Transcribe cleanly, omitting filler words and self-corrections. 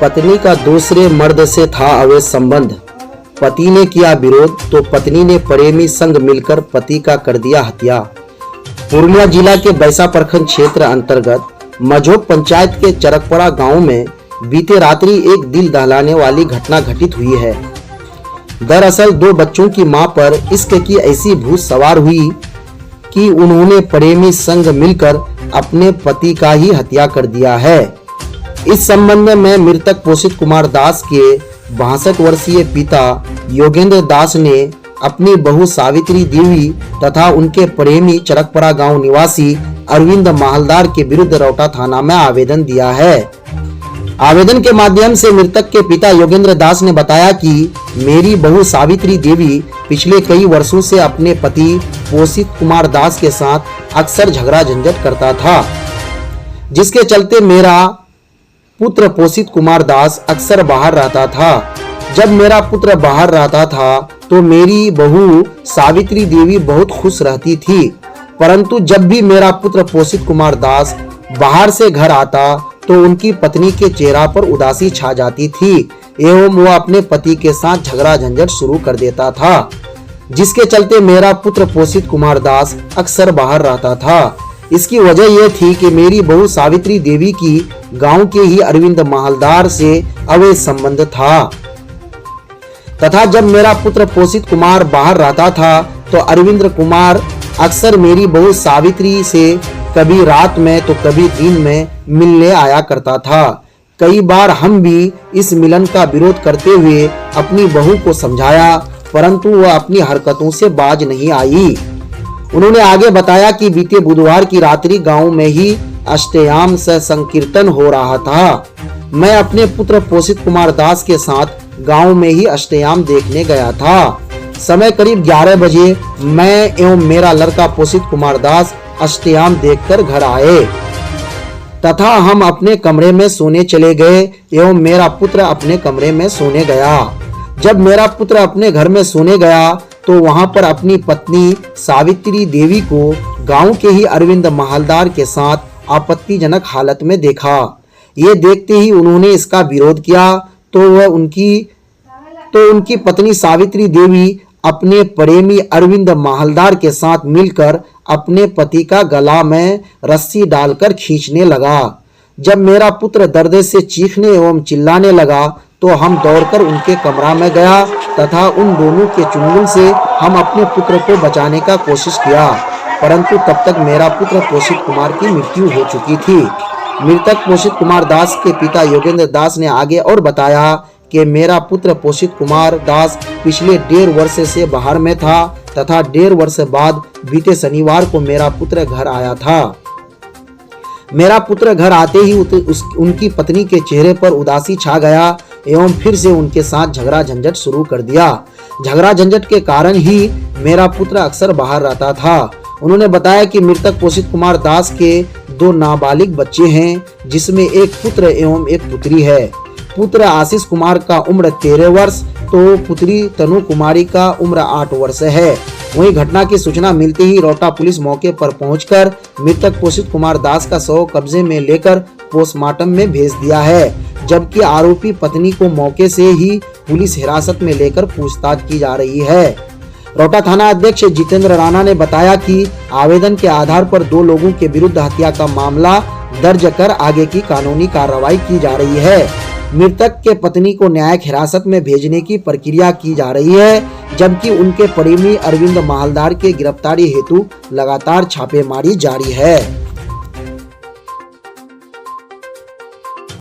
पत्नी का दूसरे मर्द से था अवैध संबंध। पति ने किया विरोध तो पत्नी ने प्रेमी संग मिलकर पति का कर दिया हत्या। पूर्णिया जिला के बैसा प्रखंड क्षेत्र अंतर्गत मझोक पंचायत के चरकपड़ा गांव में बीते रात्रि एक दिल दहलाने वाली घटना घटित हुई है। दरअसल दो बच्चों की मां पर इश्क की ऐसी भूत सवार हुई कि उन्होंने प्रेमी संग मिलकर अपने पति का ही हत्या कर दिया है। इस संबंध में मृतक पोषित कुमार दास के 62 वर्षीय पिता योगेंद्र दास ने अपनी बहू सावित्री देवी तथा उनके प्रेमी चरकपड़ा गांव निवासी अरविंद माहलदार के विरुद्ध रौटा थाना में आवेदन दिया है। आवेदन के माध्यम से मृतक के पिता योगेंद्र दास ने बताया कि मेरी बहू सावित्री देवी पिछले कई वर्षों से अपने पति पोषित कुमार दास के साथ अक्सर झगड़ा झंझट करता था, जिसके चलते मेरा पुत्र पोषित कुमार दास अक्सर बाहर रहता था। जब मेरा पुत्र बाहर रहता था तो मेरी बहू सावित्री देवी बहुत खुश रहती थी, परंतु जब भी मेरा पुत्र पोषित कुमार दास बाहर से घर आता तो उनकी पत्नी के चेहरा पर उदासी छा जाती थी एवं वो अपने पति के साथ झगड़ा झंझट शुरू कर देता था, जिसके चलते मेरा पुत्र पोषित कुमार दास अक्सर बाहर रहता था। इसकी वजह यह थी कि मेरी बहू सावित्री देवी की गांव के ही अरविंद माहलदार से अवैध संबंध था तथा जब मेरा पुत्र पोषित कुमार बाहर रहता था तो अरविंद कुमार अक्सर मेरी बहू सावित्री से कभी रात में तो कभी दिन में मिलने आया करता था। कई बार हम भी इस मिलन का विरोध करते हुए अपनी बहू को समझाया, परंतु वह अपनी हरकतों से बाज नहीं आई। उन्होंने आगे बताया कि बीते बुधवार की रात्रि गांव में ही अष्टयाम से संकीर्तन हो रहा था। मैं अपने पुत्र पोषित कुमार दास के साथ गांव में ही अष्टयाम देखने गया था। समय करीब 11 बजे मैं एवं मेरा लड़का पोषित कुमार दास अष्टयाम देखकर घर आए तथा हम अपने कमरे में सोने चले गए एवं मेरा पुत्र अपने कमरे में सोने गया। जब मेरा पुत्र अपने घर में सोने गया तो वहां पर अपनी पत्नी सावित्री देवी को गांव के ही अरविंद माहलदार के साथ आपत्तिजनक हालत में देखा। ये देखते ही उन्होंने इसका विरोध किया तो उनकी पत्नी सावित्री देवी अपने प्रेमी अरविंद माहलदार के साथ मिलकर अपने पति का गला में रस्सी डालकर खींचने लगा। जब मेरा पुत्र दर्द से चीखने एवं चिल्लाने लगा तो हम दौड़कर उनके कमरा में गया तथा उन दोनों के चुंगल से हम अपने पुत्र को बचाने का कोशिश किया, परंतु तब तक मेरा पुत्र पोषित कुमार की मृत्यु हो चुकी थी। मृतक पोषित कुमार दास के पिता योगेंद्र दास ने आगे और बताया कि मेरा पुत्र पोषित कुमार दास पिछले 1.5 वर्ष से बाहर में था तथा 1.5 वर्ष बाद बीते शनिवार को मेरा पुत्र घर आया था। मेरा पुत्र घर आते ही उनकी पत्नी के चेहरे पर उदासी छा गया एवं फिर से उनके साथ झगड़ा झंझट शुरू कर दिया। झगड़ा झंझट के कारण ही मेरा पुत्र अक्सर बाहर रहता था। उन्होंने बताया कि मृतक पोषित कुमार दास के 2 नाबालिग बच्चे हैं, जिसमें एक पुत्र एवं एक पुत्री है। पुत्र आशीष कुमार का उम्र 13 वर्ष तो पुत्री तनु कुमारी का उम्र 8 वर्ष है। वहीं घटना की सूचना मिलते ही रौटा पुलिस मौके पर पहुंचकर मृतक पोषित कुमार दास का शव कब्जे में लेकर पोस्टमार्टम में भेज दिया है, जबकि आरोपी पत्नी को मौके से ही पुलिस हिरासत में लेकर पूछताछ की जा रही है। रौटा थाना अध्यक्ष जितेंद्र राणा ने बताया कि आवेदन के आधार पर 2 लोगों के विरुद्ध हत्या का मामला दर्ज कर आगे की कानूनी कार्रवाई की जा रही है। मृतक के पत्नी को न्यायिक हिरासत में भेजने की प्रक्रिया की जा रही है, जबकि उनके प्रेमी अरविंद माहलदार के गिरफ्तारी हेतु लगातार छापेमारी जारी है।